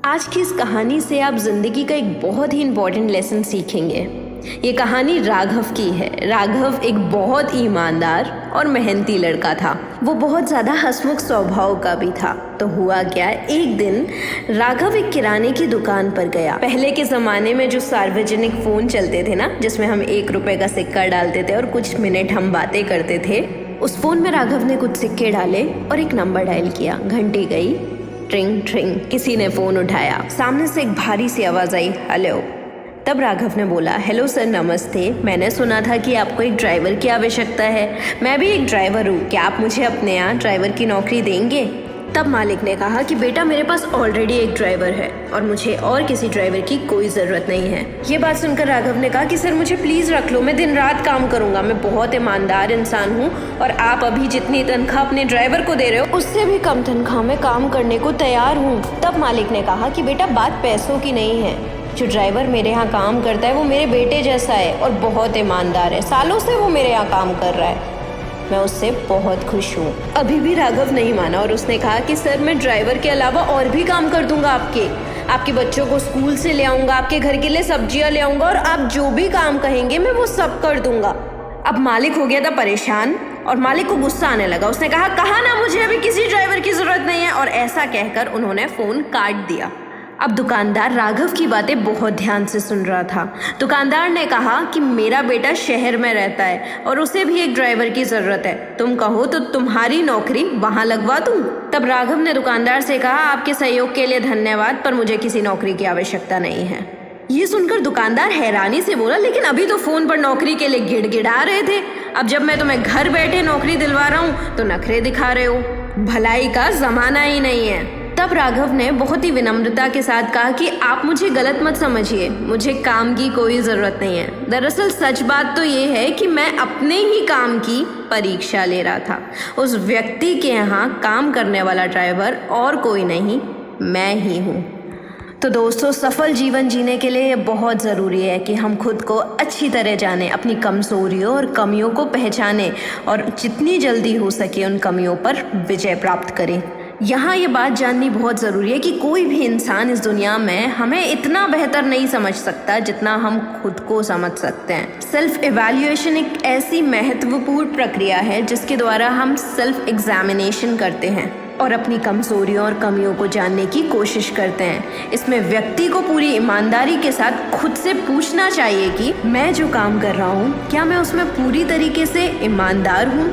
आज की इस कहानी से आप जिंदगी का एक बहुत ही इम्पोर्टेंट लेसन सीखेंगे। ये कहानी राघव की है। राघव एक बहुत ईमानदार और मेहनती लड़का था। वो बहुत ज़्यादा हंसमुख स्वभाव का भी था। तो हुआ क्या, एक दिन राघव एक किराने की दुकान पर गया। पहले के ज़माने में जो सार्वजनिक फ़ोन चलते थे ना, जिसमें हम 1 रुपए का सिक्का डालते थे और कुछ मिनट हम बातें करते थे, उस फ़ोन में राघव ने कुछ सिक्के डाले और एक नंबर डायल किया। घंटी गई, ट्रिंग ट्रिंग। किसी ने फोन उठाया। सामने से एक भारी सी आवाज आई, हेलो। तब राघव ने बोला, हेलो सर, नमस्ते। मैंने सुना था कि आपको एक ड्राइवर की आवश्यकता है। मैं भी एक ड्राइवर हूँ, क्या आप मुझे अपने यहाँ ड्राइवर की नौकरी देंगे? तब मालिक ने कहा कि बेटा, मेरे पास ऑलरेडी एक ड्राइवर है और मुझे और किसी ड्राइवर की कोई ज़रूरत नहीं है। ये बात सुनकर राघव ने कहा कि सर, मुझे प्लीज़ रख लो, मैं दिन रात काम करूँगा, मैं बहुत ईमानदार इंसान हूँ और आप अभी जितनी तनख्वाह अपने ड्राइवर को दे रहे हो, उससे भी कम तनख्वाह में काम करने को तैयार हूँ। तब मालिक ने कहा कि बेटा, बात पैसों की नहीं है। जो ड्राइवर मेरे यहाँ काम करता है वो मेरे बेटे जैसा है और बहुत ईमानदार है। सालों से वो मेरे यहाँ काम कर रहा है, मैं उससे बहुत खुश हूँ। अभी भी राघव नहीं माना और उसने कहा कि सर, मैं ड्राइवर के अलावा और भी काम कर दूंगा। आपके बच्चों को स्कूल से ले आऊँगा, आपके घर के लिए सब्जियाँ ले आऊँगा और आप जो भी काम कहेंगे मैं वो सब कर दूंगा। अब मालिक हो गया था परेशान और मालिक को गुस्सा आने लगा। उसने कहा ना, मुझे अभी किसी ड्राइवर की ज़रूरत नहीं है, और ऐसा कहकर उन्होंने फ़ोन काट दिया। अब दुकानदार राघव की बातें बहुत ध्यान से सुन रहा था। दुकानदार ने कहा कि मेरा बेटा शहर में रहता है और उसे भी एक ड्राइवर की ज़रूरत है। तुम कहो तो तुम्हारी नौकरी वहाँ लगवा दूँ। तब राघव ने दुकानदार से कहा, आपके सहयोग के लिए धन्यवाद, पर मुझे किसी नौकरी की आवश्यकता नहीं है। ये सुनकर दुकानदार हैरानी से बोला, लेकिन अभी तो फ़ोन पर नौकरी के लिए गिड़गिड़ा रहे थे, अब जब मैं तुम्हें घर बैठे नौकरी दिलवा रहा हूँ तो नखरे दिखा रहे हो। भलाई का ज़माना ही नहीं है। तब राघव ने बहुत ही विनम्रता के साथ कहा कि आप मुझे गलत मत समझिए, मुझे काम की कोई ज़रूरत नहीं है। दरअसल सच बात तो ये है कि मैं अपने ही काम की परीक्षा ले रहा था। उस व्यक्ति के यहाँ काम करने वाला ड्राइवर और कोई नहीं, मैं ही हूँ। तो दोस्तों, सफल जीवन जीने के लिए ये बहुत ज़रूरी है कि हम खुद को अच्छी तरह जानें, अपनी कमज़ोरियों और कमियों को पहचानें और जितनी जल्दी हो सके उन कमियों पर विजय प्राप्त करें। यहाँ ये बात जाननी बहुत ज़रूरी है कि कोई भी इंसान इस दुनिया में हमें इतना बेहतर नहीं समझ सकता जितना हम खुद को समझ सकते हैं। सेल्फ एवैल्यूएशन एक ऐसी महत्वपूर्ण प्रक्रिया है जिसके द्वारा हम सेल्फ एग्जामिनेशन करते हैं और अपनी कमज़ोरियों और कमियों को जानने की कोशिश करते हैं। इसमें व्यक्ति को पूरी ईमानदारी के साथ खुद से पूछना चाहिए कि मैं जो काम कर रहा हूँ, क्या मैं उसमें पूरी तरीके से ईमानदार हूँ?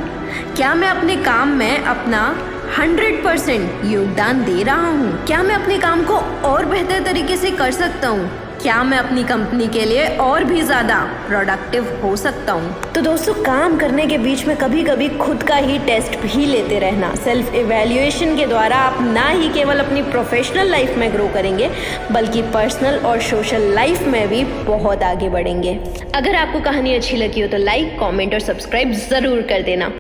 क्या मैं अपने काम में अपना 100% योगदान दे रहा हूँ? क्या मैं अपने काम को और बेहतर तरीके से कर सकता हूँ? क्या मैं अपनी कंपनी के लिए और भी ज़्यादा प्रोडक्टिव हो सकता हूँ? तो दोस्तों, काम करने के बीच में कभी कभी खुद का ही टेस्ट भी लेते रहना। सेल्फ एवैल्यूएशन के द्वारा आप ना ही केवल अपनी प्रोफेशनल लाइफ में ग्रो करेंगे, बल्कि पर्सनल और सोशल लाइफ में भी बहुत आगे बढ़ेंगे। अगर आपको कहानी अच्छी लगी हो तो लाइक, कमेंट और सब्सक्राइब ज़रूर कर देना।